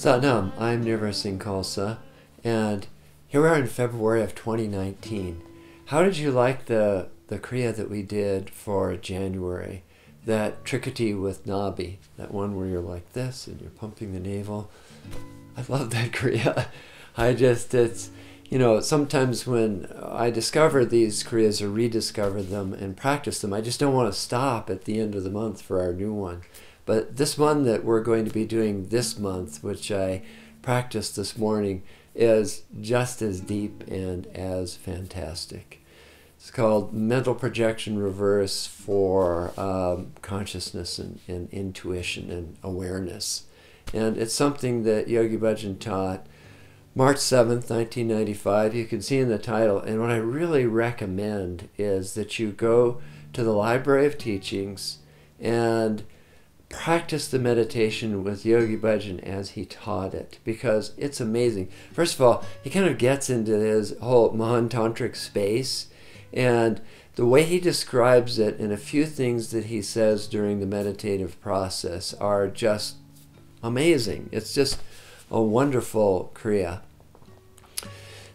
Satnam, I'm Nirvair, and here we are in February of 2019. How did you like the Kriya that we did for January? That Trikati with Nabi, that one where you're like this and you're pumping the navel. I love that Kriya. Sometimes when I discover these Kriyas or rediscover them and practice them, I just don't want to stop at the end of the month for our new one. But this one that we're going to be doing this month, which I practiced this morning, is just as deep and as fantastic. It's called Mental Projection Reverse for Consciousness and Intuition and Awareness. And it's something that Yogi Bhajan taught March 7th, 1995. You can see in the title. And what I really recommend is that you go to the Library of Teachings and practice the meditation with Yogi Bhajan as he taught it, because it's amazing. First of all, he kind of gets into his whole Mahantantric space, and the way he describes it and a few things that he says during the meditative process are just amazing. It's just a wonderful Kriya.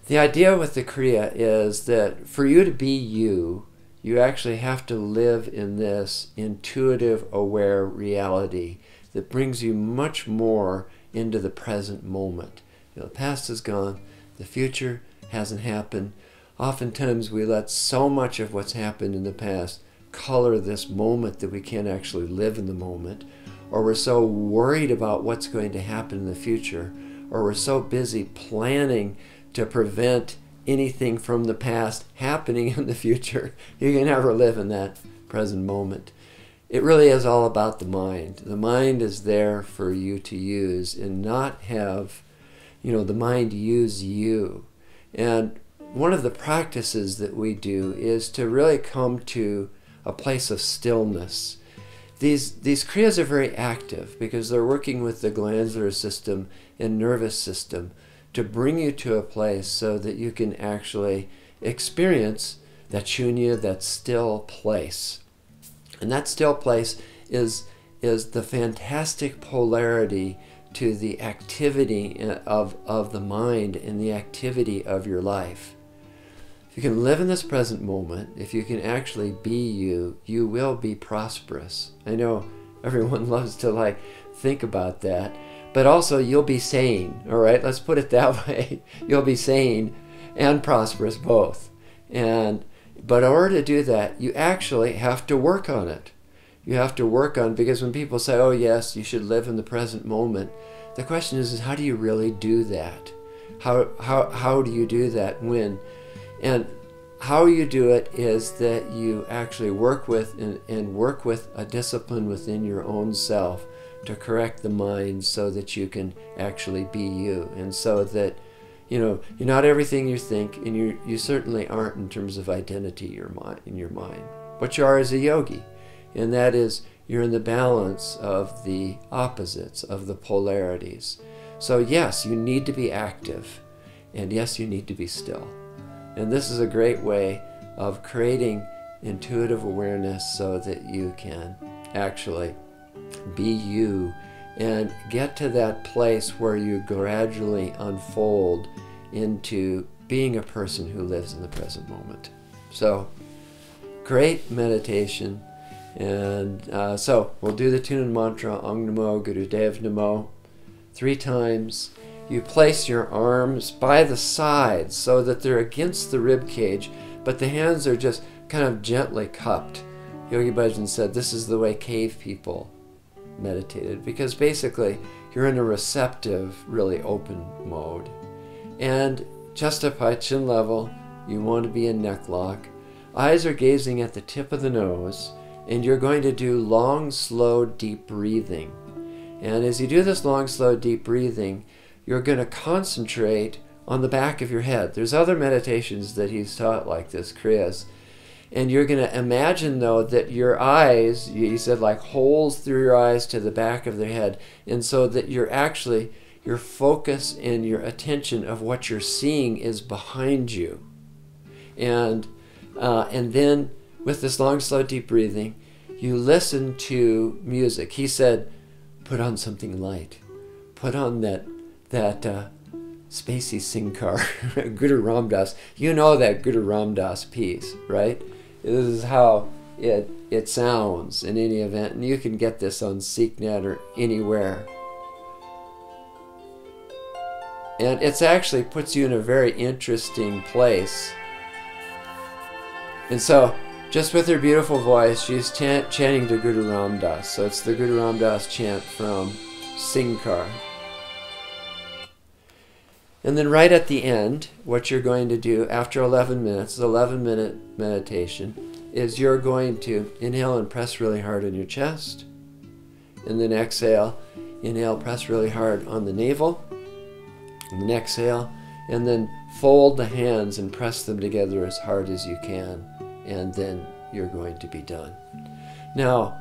The idea with the Kriya is that for you to be you, you actually have to live in this intuitive, aware reality that brings you much more into the present moment. The past is gone, the future hasn't happened. Oftentimes we let so much of what's happened in the past color this moment that we can't actually live in the moment, or we're so worried about what's going to happen in the future, or we're so busy planning to prevent anything from the past happening in the future. You can never live in that present moment. It really is all about the mind. The mind is there for you to use and not have, the mind use you. And one of the practices that we do is to really come to a place of stillness. These Kriyas are very active because they're working with the glandular system and nervous system to bring you to a place so that you can actually experience that shunya, that still place. And that still place is the fantastic polarity to the activity of the mind and the activity of your life. If you can live in this present moment, if you can actually be you, you will be prosperous. I know everyone loves to think about that. But also, you'll be sane, all right? Let's put it that way. You'll be sane and prosperous both. But in order to do that, you actually have to work on it. You have to work on, because when people say, oh yes, you should live in the present moment, the question is how do you really do that? How do you do that when? And how you do it is that you actually work with and work with a discipline within your own self to correct the mind so that you can actually be you, and so that you're not everything you think, and you certainly aren't in terms of identity in your mind. What you are is a yogi, and that is you're in the balance of the opposites, of the polarities. So yes, you need to be active, and yes, you need to be still. And this is a great way of creating intuitive awareness so that you can actually be you and get to that place where you gradually unfold into being a person who lives in the present moment. So, great meditation. And so, we'll do the tune mantra, Om Namo Gurudev Namo, 3 times. You place your arms by the sides so that they're against the rib cage, but the hands are just kind of gently cupped. Yogi Bhajan said this is the way cave people meditated, because basically you're in a receptive, really open mode. And chest up high, chin level, you want to be in neck lock. Eyes are gazing at the tip of the nose, and you're going to do long, slow, deep breathing. And as you do this long, slow, deep breathing, you're going to concentrate on the back of your head. There's other meditations that he's taught like this, Kriyas. And you're going to imagine, though, that your eyes, he said, like holes through your eyes to the back of the head. And so that you're actually, your focus and your attention of what you're seeing is behind you. And then with this long, slow, deep breathing, you listen to music. He said, put on something light. Put on that that Spacey Singkar, Guru Ram Das. You know that Guru Ram Das piece, right? This is how it sounds in any event, and you can get this on SeekNet or anywhere. And it actually puts you in a very interesting place. And so, just with her beautiful voice, she's chanting to Guru Ram Das. So it's the Guru Ram Das chant from Singkar. And then right at the end, what you're going to do after 11 minutes, 11-minute meditation, is you're going to inhale and press really hard on your chest. And then exhale, inhale, press really hard on the navel. And then exhale, and then fold the hands and press them together as hard as you can. And then you're going to be done. Now,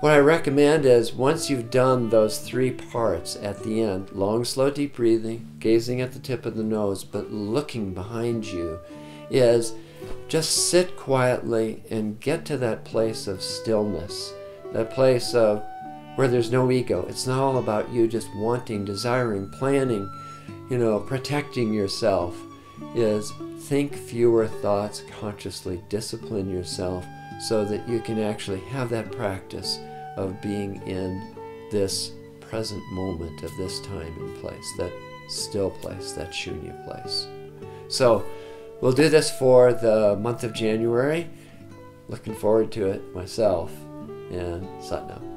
what I recommend is once you've done those 3 parts at the end, long, slow, deep breathing, gazing at the tip of the nose, but looking behind you, is just sit quietly and get to that place of stillness, that place of where there's no ego. It's not all about you just wanting, desiring, planning, protecting yourself. Is think fewer thoughts consciously, discipline yourself so that you can actually have that practice of being in this present moment of this time and place, that still place, that shunya place. So we'll do this for the month of January. Looking forward to it myself. And Satnam.